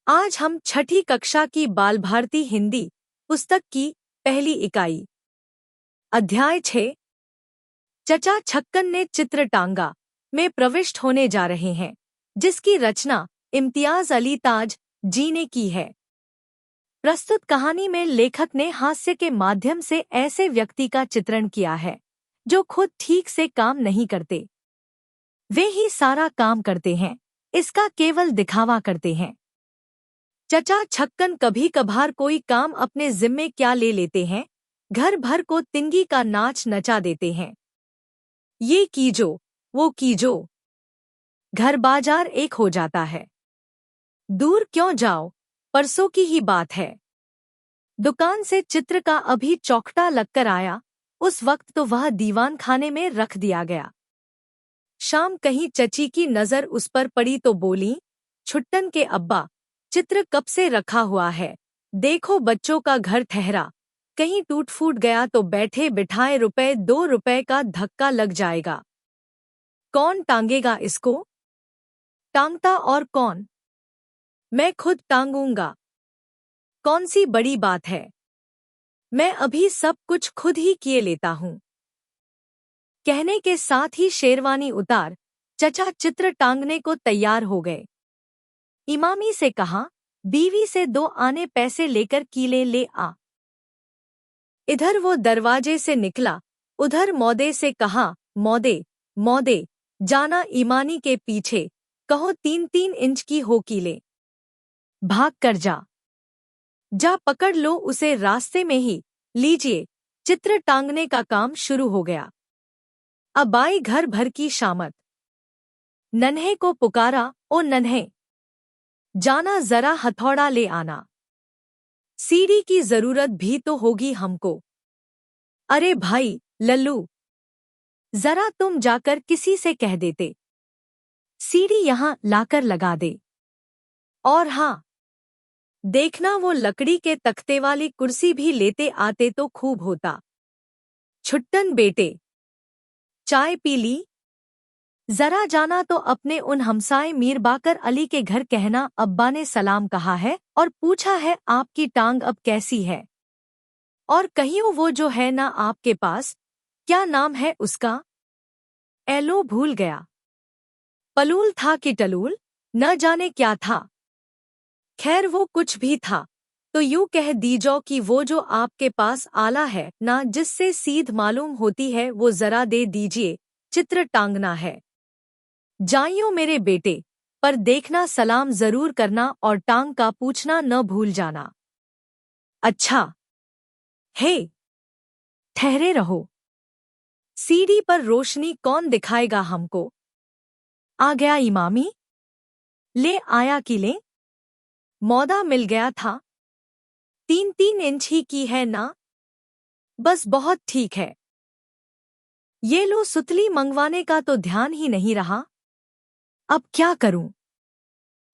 आज हम छठी कक्षा की बाल भारती हिंदी पुस्तक की पहली इकाई अध्याय 6 चचा छक्कन ने चित्र टांगा में प्रविष्ट होने जा रहे हैं, जिसकी रचना इम्तियाज अली ताज जी ने की है। प्रस्तुत कहानी में लेखक ने हास्य के माध्यम से ऐसे व्यक्ति का चित्रण किया है जो खुद ठीक से काम नहीं करते, वे ही सारा काम करते हैं, इसका केवल दिखावा करते हैं। चचा छक्कन कभी कभार कोई काम अपने जिम्मे क्या ले लेते हैं, घर भर को तिंगी का नाच नचा देते हैं। ये कीजो, वो कीजो, घर बाजार एक हो जाता है। दूर क्यों जाओ, परसों की ही बात है। दुकान से चित्र का अभी चौखटा लगकर आया, उस वक्त तो वह दीवान खाने में रख दिया गया। शाम कहीं चची की नजर उस पर पड़ी तो बोली, छुट्टन के अब्बा, चित्र कब से रखा हुआ है, देखो बच्चों का घर ठहरा, कहीं टूट फूट गया तो बैठे बिठाए ₹2 का धक्का लग जाएगा। कौन टांगेगा इसको? टांगता और कौन? मैं खुद टांगूंगा। कौन सी बड़ी बात है, मैं अभी सब कुछ खुद ही किए लेता हूँ। कहने के साथ ही शेरवानी उतार चचा चित्र टांगने को तैयार हो गए। इमामी से कहा, बीवी से 2 आने पैसे लेकर कीले ले आ। इधर वो दरवाजे से निकला, उधर मौदे से कहा, मौदे मौदे, जाना ईमानी के पीछे, कहो 3-3 इंच की हो कीले। भाग कर जा, जा पकड़ लो उसे रास्ते में ही। लीजिए, चित्र टांगने का काम शुरू हो गया। अब आई घर भर की शामत। नन्हे को पुकारा, ओ नन्हे, जाना जरा हथौड़ा ले आना, सीढ़ी की जरूरत भी तो होगी हमको। अरे भाई लल्लू, जरा तुम जाकर किसी से कह देते, सीढ़ी यहां लाकर लगा दे। और हाँ, देखना वो लकड़ी के तख्ते वाली कुर्सी भी लेते आते तो खूब होता। छुट्टन बेटे, चाय पी ली? जरा जाना तो अपने उन हमसाए मीर बाकर अली के घर कहना, अब्बा ने सलाम कहा है और पूछा है आपकी टांग अब कैसी है। और कहियो वो जो है ना आपके पास, क्या नाम है उसका? एलो भूल गया। पलूल था कि टलूल, न जाने क्या था। खैर वो कुछ भी था, तो यूं कह दीजो कि वो जो आपके पास आला है ना, जिससे सीध मालूम होती है, वो जरा दे दीजिए, चित्र टांगना है। जाइयो मेरे बेटे, पर देखना सलाम जरूर करना और टांग का पूछना न भूल जाना। अच्छा। हे, ठहरे रहो, सीढ़ी पर रोशनी कौन दिखाएगा हमको? आ गया इमामी? ले आया कि ले? मौदा मिल गया था। 3-3 इंच ही की है ना? बस बहुत ठीक है। ये लो, सुतली मंगवाने का तो ध्यान ही नहीं रहा। अब क्या करूं?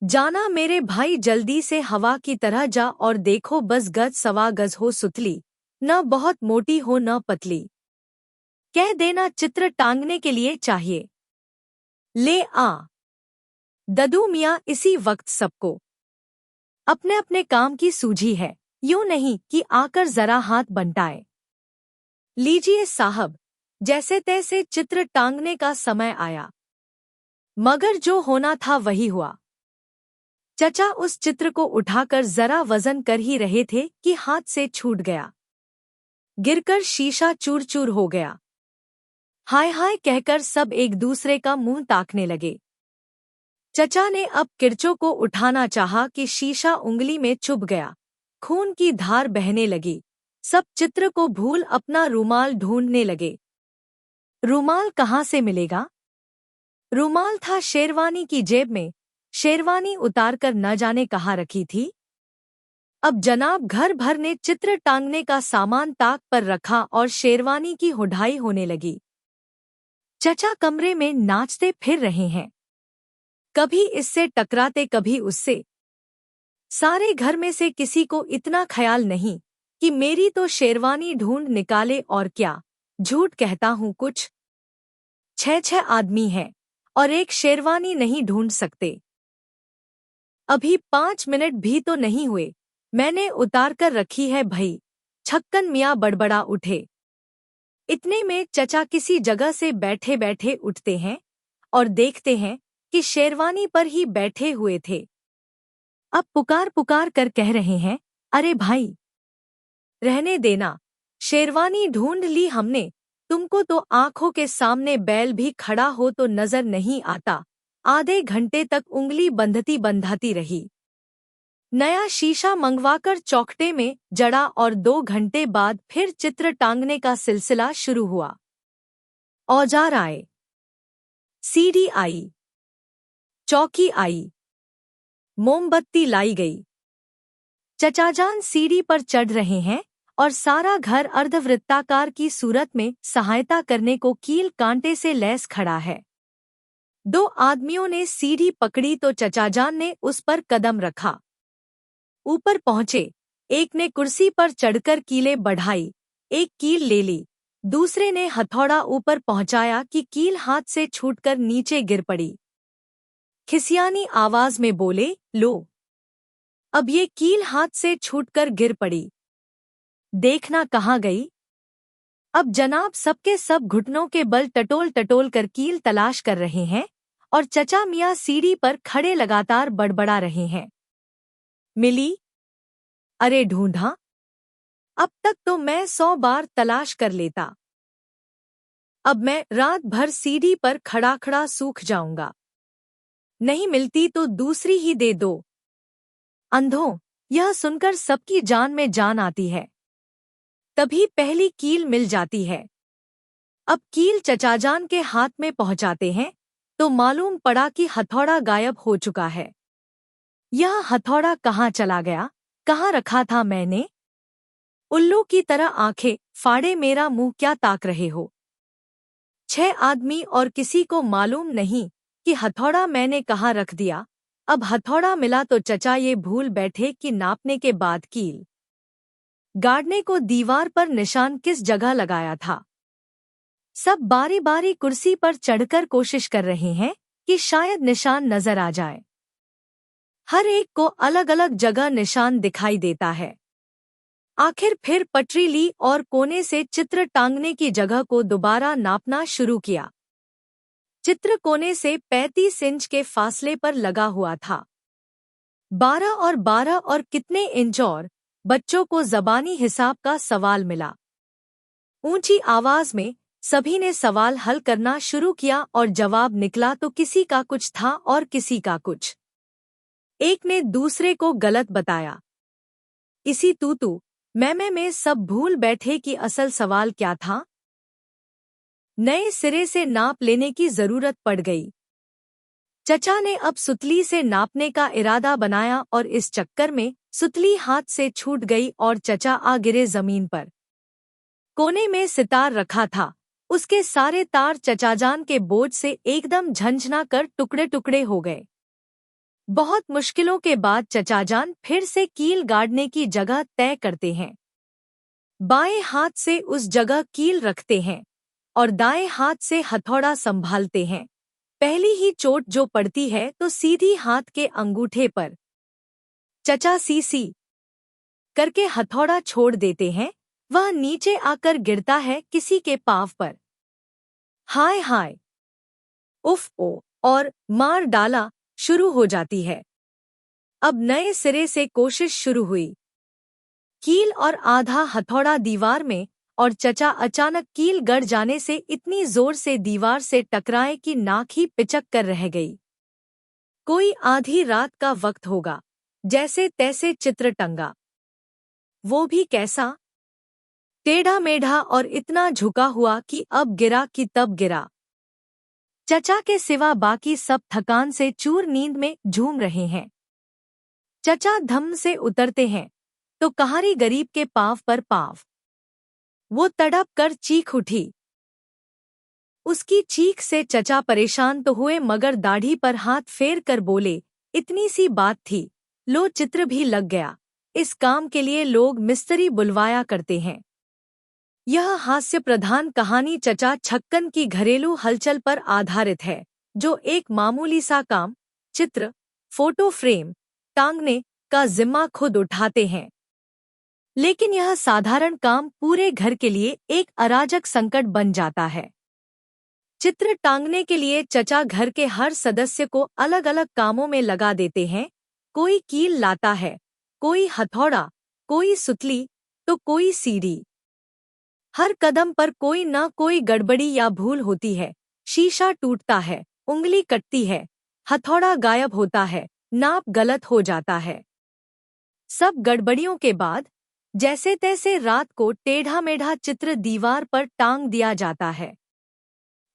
जाना मेरे भाई, जल्दी से हवा की तरह जा और देखो, बस गज सवा गज हो सुतली, न बहुत मोटी हो न पतली। कह देना चित्र टांगने के लिए चाहिए। ले आ। ददू मियाँ इसी वक्त सबको अपने अपने काम की सूझी है, यूं नहीं कि आकर जरा हाथ बंटाए। लीजिए साहब, जैसे तैसे चित्र टांगने का समय आया, मगर जो होना था वही हुआ। चचा उस चित्र को उठाकर जरा वजन कर ही रहे थे कि हाथ से छूट गया। गिरकर शीशा चूर चूर हो गया। हाय हाय कहकर सब एक दूसरे का मुंह ताकने लगे। चचा ने अब किरचों को उठाना चाहा कि शीशा उंगली में चुभ गया, खून की धार बहने लगी। सब चित्र को भूल अपना रूमाल ढूंढने लगे। रूमाल कहाँ से मिलेगा? रूमाल था शेरवानी की जेब में, शेरवानी उतारकर न जाने कहाँ रखी थी। अब जनाब घर भर ने चित्र टांगने का सामान ताक पर रखा और शेरवानी की हुडाई होने लगी। चचा कमरे में नाचते फिर रहे हैं, कभी इससे टकराते कभी उससे। सारे घर में से किसी को इतना ख्याल नहीं कि मेरी तो शेरवानी ढूंढ निकाले, और क्या झूठ कहता हूँ, कुछ 6-6 आदमी हैं और एक शेरवानी नहीं ढूंढ सकते। अभी 5 मिनट भी तो नहीं हुए, मैंने उतार कर रखी है भई। छक्कन मियाँ बड़बड़ा उठे। इतने में चचा किसी जगह से बैठे बैठे उठते हैं और देखते हैं कि शेरवानी पर ही बैठे हुए थे। अब पुकार पुकार कर कह रहे हैं, अरे भाई रहने देना, शेरवानी ढूंढ ली हमने, तुमको तो आंखों के सामने बैल भी खड़ा हो तो नजर नहीं आता। आधे घंटे तक उंगली बंधती बंधाती रही। नया शीशा मंगवाकर चौखटे में जड़ा और 2 घंटे बाद फिर चित्र टांगने का सिलसिला शुरू हुआ। औजार आए, सीढ़ी आई, चौकी आई, मोमबत्ती लाई गई। चचाजान सीढ़ी पर चढ़ रहे हैं और सारा घर अर्धवृत्ताकार की सूरत में सहायता करने को कील कांटे से लैस खड़ा है। 2 आदमियों ने सीढ़ी पकड़ी तो चचाजान ने उस पर कदम रखा। ऊपर पहुंचे, एक ने कुर्सी पर चढ़कर कीलें बढ़ाई, एक कील ले ली, दूसरे ने हथौड़ा ऊपर पहुंचाया कि कील हाथ से छूटकर नीचे गिर पड़ी। खिसियानी आवाज में बोले, लो अब ये कील हाथ से छूटकर गिर पड़ी, देखना कहाँ गई। अब जनाब सबके सब घुटनों के बल टटोल टटोल कर कील तलाश कर रहे हैं और चचा मियाँ सीढ़ी पर खड़े लगातार बड़बड़ा रहे हैं। मिली? अरे ढूंढा, अब तक तो मैं 100 बार तलाश कर लेता। अब मैं रात भर सीढ़ी पर खड़ा खड़ा सूख जाऊंगा। नहीं मिलती तो दूसरी ही दे दो। अंधों, यह सुनकर सबकी जान में जान आती है। तभी पहली कील मिल जाती है। अब कील चचाजान के हाथ में पहुंचाते हैं तो मालूम पड़ा कि हथौड़ा गायब हो चुका है। यह हथौड़ा कहाँ चला गया, कहाँ रखा था मैंने? उल्लू की तरह आंखें फाड़े मेरा मुंह क्या ताक रहे हो? 6 आदमी और किसी को मालूम नहीं कि हथौड़ा मैंने कहाँ रख दिया। अब हथौड़ा मिला तो चचा ये भूल बैठे कि नापने के बाद कील गाड़ने को दीवार पर निशान किस जगह लगाया था। सब बारी बारी कुर्सी पर चढ़कर कोशिश कर रहे हैं कि शायद निशान नजर आ जाए। हर एक को अलग अलग जगह निशान दिखाई देता है। आखिर फिर पटरी ली और कोने से चित्र टांगने की जगह को दोबारा नापना शुरू किया। चित्र कोने से 35 इंच के फासले पर लगा हुआ था। 12 और 12 और कितने इंच और? बच्चों को ज़बानी हिसाब का सवाल मिला। ऊंची आवाज में सभी ने सवाल हल करना शुरू किया और जवाब निकला तो किसी का कुछ था और किसी का कुछ। एक ने दूसरे को गलत बताया। इसी तू मैं में सब भूल बैठे कि असल सवाल क्या था। नए सिरे से नाप लेने की जरूरत पड़ गई। चचा ने अब सुतली से नापने का इरादा बनाया और इस चक्कर में सुतली हाथ से छूट गई और चचा आ गिरे जमीन पर। कोने में सितार रखा था, उसके सारे तार चचाजान के बोझ से एकदम झंझना कर टुकड़े टुकड़े हो गए। बहुत मुश्किलों के बाद चचाजान फिर से कील गाड़ने की जगह तय करते हैं। बाएं हाथ से उस जगह कील रखते हैं और दाएं हाथ से हथौड़ा संभालते हैं। पहली ही चोट जो पड़ती है तो सीधी हाथ के अंगूठे पर। चचा सी करके हथौड़ा छोड़ देते हैं, वह नीचे आकर गिरता है किसी के पांव पर। हाय हाय, उफ ओ, और मार डाला शुरू हो जाती है। अब नए सिरे से कोशिश शुरू हुई। कील और आधा हथौड़ा दीवार में और चचा अचानक कील गड़ जाने से इतनी जोर से दीवार से टकराए कि नाक ही पिचक कर रह गई। कोई आधी रात का वक्त होगा, जैसे तैसे चित्र टंगा। वो भी कैसा? टेढ़ा मेढ़ा और इतना झुका हुआ कि अब गिरा कि तब गिरा। चचा के सिवा बाकी सब थकान से चूर नींद में झूम रहे हैं। चचा धम से उतरते हैं तो कहारी गरीब के पांव पर पांव। वो तड़प कर चीख उठी। उसकी चीख से चचा परेशान तो हुए मगर दाढ़ी पर हाथ फेर कर बोले, इतनी सी बात थी, लो चित्र भी लग गया। इस काम के लिए लोग मिस्त्री बुलवाया करते हैं। यह हास्य प्रधान कहानी चचा छक्कन की घरेलू हलचल पर आधारित है, जो एक मामूली सा काम, चित्र, फोटो फ्रेम, टांगने का जिम्मा खुद उठाते हैं। लेकिन यह साधारण काम पूरे घर के लिए एक अराजक संकट बन जाता है। चित्र टांगने के लिए चचा घर के हर सदस्य को अलग अलग कामों में लगा देते हैं। कोई कील लाता है, कोई हथौड़ा, कोई सुतली, तो कोई सीढ़ी। हर कदम पर कोई न कोई गड़बड़ी या भूल होती है। शीशा टूटता है, उंगली कटती है, हथौड़ा गायब होता है, नाप गलत हो जाता है। सब गड़बड़ियों के बाद जैसे तैसे रात को टेढ़ा मेढ़ा चित्र दीवार पर टांग दिया जाता है।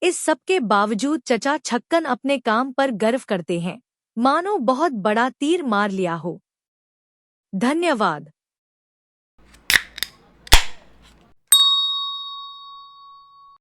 इस सब के बावजूद चचा छक्कन अपने काम पर गर्व करते हैं, मानो बहुत बड़ा तीर मार लिया हो। धन्यवाद।